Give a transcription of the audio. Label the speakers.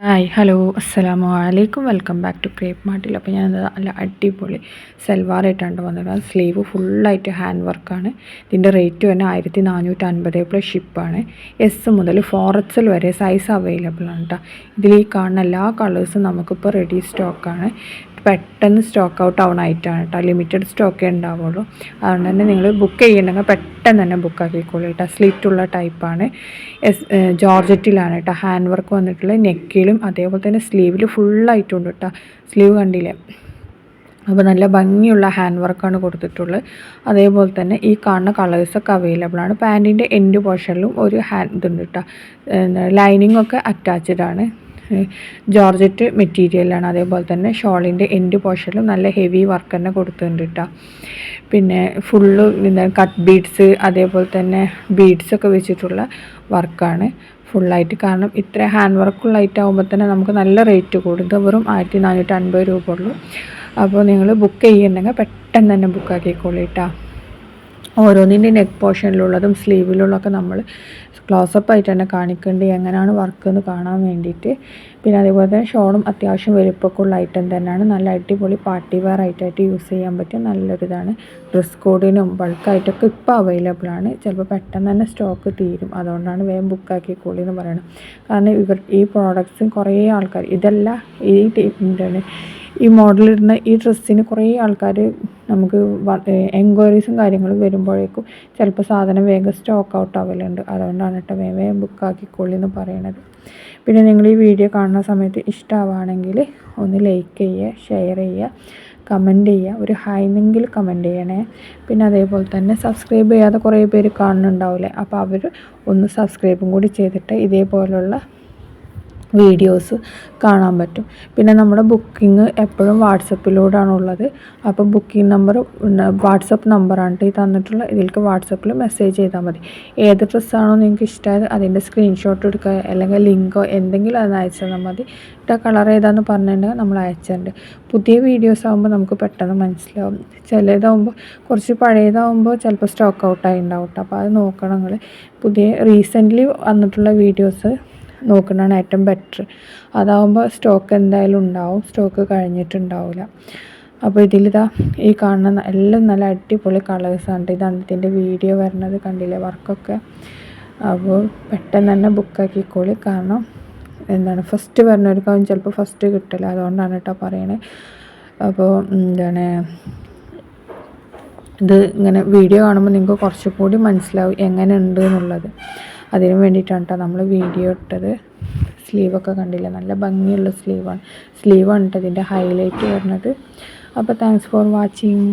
Speaker 1: Hi hello അസ്സലാമു അലൈക്കും welcome back to crepe മാർട്ടിൽ. അപ്പോൾ ഞാൻ നല്ല അടിപൊളി സൽവാറായിട്ടാണ് വന്നത്. സ്ലീവ് ഫുള്ളായിട്ട് ഹാൻഡ് വർക്കാണ്. ഇതിൻ്റെ റേറ്റ് തന്നെ 1450 പ്ലസ് ഷിപ്പാണ്. എസ് മുതൽ 4XL വരെ സൈസ് അവൈലബിൾ ആണ് കേട്ടോ. ഇതിൽ ഈ കാണുന്ന എല്ലാ കളേഴ്സും നമുക്കിപ്പോൾ റെഡി സ്റ്റോക്കാണ്. പെട്ടെന്ന് സ്റ്റോക്ക് ഔട്ട് ആവണമായിട്ടാണ് കേട്ടോ. ലിമിറ്റഡ് സ്റ്റോക്കേ ഉണ്ടാവുള്ളൂ. അതുകൊണ്ട് തന്നെ നിങ്ങൾ ബുക്ക് ചെയ്യണമെങ്കിൽ പെട്ടെന്ന് തന്നെ ബുക്ക് ആക്കിക്കോളൂ കേട്ടോ. സ്ലിറ്റുള്ള ടൈപ്പാണ്. ജോർജറ്റിലാണ് കേട്ടോ. ഹാൻഡ് വർക്ക് വന്നിട്ടുള്ള നെക്കിലും അതേപോലെ തന്നെ സ്ലീവിൽ ഫുള്ളായിട്ടുണ്ട് കേട്ടോ. സ്ലീവ് കണ്ടില്ലേ? അപ്പോൾ നല്ല ഭംഗിയുള്ള ഹാൻഡ് വർക്കാണ് കൊടുത്തിട്ടുള്ളത്. അതേപോലെ തന്നെ ഈ കാണുന്ന കളേഴ്സൊക്കെ അവൈലബിൾ ആണ്. പാൻറ്റിൻ്റെ എൻഡ് പോർഷനിലും ഒരു ഇതുണ്ട് കേട്ടോ. ലൈനിങ് ഒക്കെ അറ്റാച്ച്ഡ് ആണ്. ജോർജറ്റ് മെറ്റീരിയലാണ്. അതേപോലെ തന്നെ ഷോളിൻ്റെ എൻഡ് പോർഷനിലും നല്ല ഹെവി വർക്ക് തന്നെ കൊടുത്തിട്ടുണ്ട് കേട്ടോ. പിന്നെ ഫുള്ള് കട്ട് ബീഡ്സ് അതേപോലെ തന്നെ ബീഡ്സൊക്കെ വെച്ചിട്ടുള്ള വർക്കാണ് ഫുള്ളായിട്ട്. കാരണം ഇത്ര ഹാൻഡ് വർക്കുള്ള ഐറ്റം ആകുമ്പോൾ തന്നെ നമുക്ക് നല്ല റേറ്റ് കൂടും. ഇത് വെറും 1450 രൂപ ഉള്ളൂ. അപ്പോൾ നിങ്ങൾ ബുക്ക് ചെയ്യുന്നുണ്ടെങ്കിൽ പെട്ടെന്ന് തന്നെ ബുക്ക് ആക്കിക്കോളൂ കേട്ടോ. ഓരോന്നിൻ്റെ നെക്ക് പോർഷനിലുള്ളതും സ്ലീവിലുള്ളതൊക്കെ നമ്മൾ ക്ലോസപ്പ് ആയിട്ട് തന്നെ കാണിക്കേണ്ടത് എങ്ങനെയാണ് വർക്ക് എന്ന് കാണാൻ വേണ്ടിയിട്ട്. പിന്നെ അതേപോലെ തന്നെ ഷോളും അത്യാവശ്യം വലുപ്പമൊക്കെ ഉള്ള ഐറ്റം തന്നെയാണ്. നല്ല അടിപൊളി പാർട്ടി വെയർ ആയിട്ടായിട്ട് യൂസ് ചെയ്യാൻ പറ്റിയ നല്ലൊരിതാണ്. ഡ്രസ് കോഡിനും ബൾക്കായിട്ടൊക്കെ ഇപ്പോൾ അവൈലബിൾ ആണ്. ചിലപ്പോൾ പെട്ടെന്ന് തന്നെ സ്റ്റോക്ക് തീരും. അതുകൊണ്ടാണ് വേഗം ബുക്കാക്കിക്കോളി എന്ന് പറയുന്നത്. കാരണം ഈ പ്രോഡക്റ്റ്സും കുറേ ആൾക്കാർ ഇതല്ല എന്താണ് ഈ മോഡലിടുന്ന ഈ ഡ്രസ്സിന് കുറേ ആൾക്കാർ നമുക്ക് എൻക്വയറീസും കാര്യങ്ങളും വരുമ്പോഴേക്കും ചിലപ്പോൾ സാധനം വേഗം സ്റ്റോക്ക് ഔട്ട് ആവലുണ്ട്. അതുകൊണ്ടാണ് കേട്ടോ വേഗം ബുക്കാക്കിക്കൊള്ളി എന്ന് പറയണത്. പിന്നെ നിങ്ങൾ ഈ വീഡിയോ കാണുന്ന സമയത്ത് ഇഷ്ടമാവുകയാണെങ്കിൽ ഒന്ന് ലൈക്ക് ചെയ്യുക, ഷെയർ ചെയ്യുക, കമൻറ്റ് ചെയ്യുക. ഒരു ഹായ്ന്നെങ്കിലും കമൻറ്റ് ചെയ്യണേ. പിന്നെ അതേപോലെ തന്നെ സബ്സ്ക്രൈബ് ചെയ്യാതെ കുറേ പേര് കാണുന്നുണ്ടാവില്ലേ. അപ്പോൾ അവർ ഒന്ന് സബ്സ്ക്രൈബും കൂടി ചെയ്തിട്ട് ഇതേപോലുള്ള വീഡിയോസ് കാണാൻ പറ്റും. പിന്നെ നമ്മുടെ ബുക്കിംഗ് എപ്പോഴും വാട്സപ്പിലൂടെയാണുള്ളത്. അപ്പോൾ ബുക്കിംഗ് നമ്പർ വാട്സപ്പ് നമ്പറാണ് ഈ തന്നിട്ടുള്ള. ഇതിലേക്ക് വാട്സപ്പിൽ മെസ്സേജ് ചെയ്താൽ മതി. ഏത് ഡ്രസ്സാണോ നിങ്ങൾക്ക് ഇഷ്ടമായത് അതിൻ്റെ സ്ക്രീൻഷോട്ട് എടുക്കുക, അല്ലെങ്കിൽ ലിങ്കോ എന്തെങ്കിലും അത് അയച്ചു തന്നാൽ മതി. കളർ ഏതാണെന്ന് പറഞ്ഞിട്ടുണ്ടെങ്കിൽ നമ്മൾ അയച്ചിട്ടുണ്ട്. പുതിയ വീഡിയോസ് ആകുമ്പോൾ നമുക്ക് പെട്ടെന്ന് മനസ്സിലാവും. ചിലതാകുമ്പോൾ കുറച്ച് പഴയതാകുമ്പോൾ ചിലപ്പോൾ സ്റ്റോക്ക് ഔട്ടായി ഉണ്ടാവും കേട്ടോ. അപ്പോൾ അത് നോക്കണം നിങ്ങൾ. പുതിയ റീസെൻ്റ്ലി വന്നിട്ടുള്ള വീഡിയോസ് നോക്കുന്നതാണ് ഏറ്റവും ബെറ്റർ. അതാകുമ്പോൾ സ്റ്റോക്ക് എന്തായാലും ഉണ്ടാവും, സ്റ്റോക്ക് കഴിഞ്ഞിട്ടുണ്ടാവില്ല. അപ്പോൾ ഇതിലിതാ ഈ കാണുന്ന എല്ലാം നല്ല അടിപൊളി കളേഴ്സാണ്. ഇതാണ് ഇതിൻ്റെ വീഡിയോ വരുന്നത്, കണ്ടില്ലേ വർക്കൊക്കെ. അപ്പോൾ പെട്ടെന്ന് തന്നെ ബുക്കാക്കിക്കോളി. കാരണം എന്താണ് ഫസ്റ്റ് വരുന്നവർക്കാവും ചിലപ്പോൾ ഫസ്റ്റ് കിട്ടില്ല. അതുകൊണ്ടാണ് കേട്ടോ പറയണേ. അപ്പോൾ ഇത് ഇങ്ങനെ വീഡിയോ കാണുമ്പോൾ നിങ്ങൾക്ക് കുറച്ചുകൂടി മനസ്സിലാവും എങ്ങനെ ഉണ്ട് എന്നുള്ളത്. അതിന് വേണ്ടിയിട്ടാണ് കേട്ടോ നമ്മൾ വീഡിയോ ഇട്ടത്. സ്ലീവൊക്കെ കണ്ടില്ല, നല്ല ഭംഗിയുള്ള സ്ലീവാണ് കേട്ടോ ഇതിൻ്റെ ഹൈലൈറ്റ് വരുന്നത്. അപ്പോൾ താങ്ക്സ് ഫോർ വാച്ചിങ്.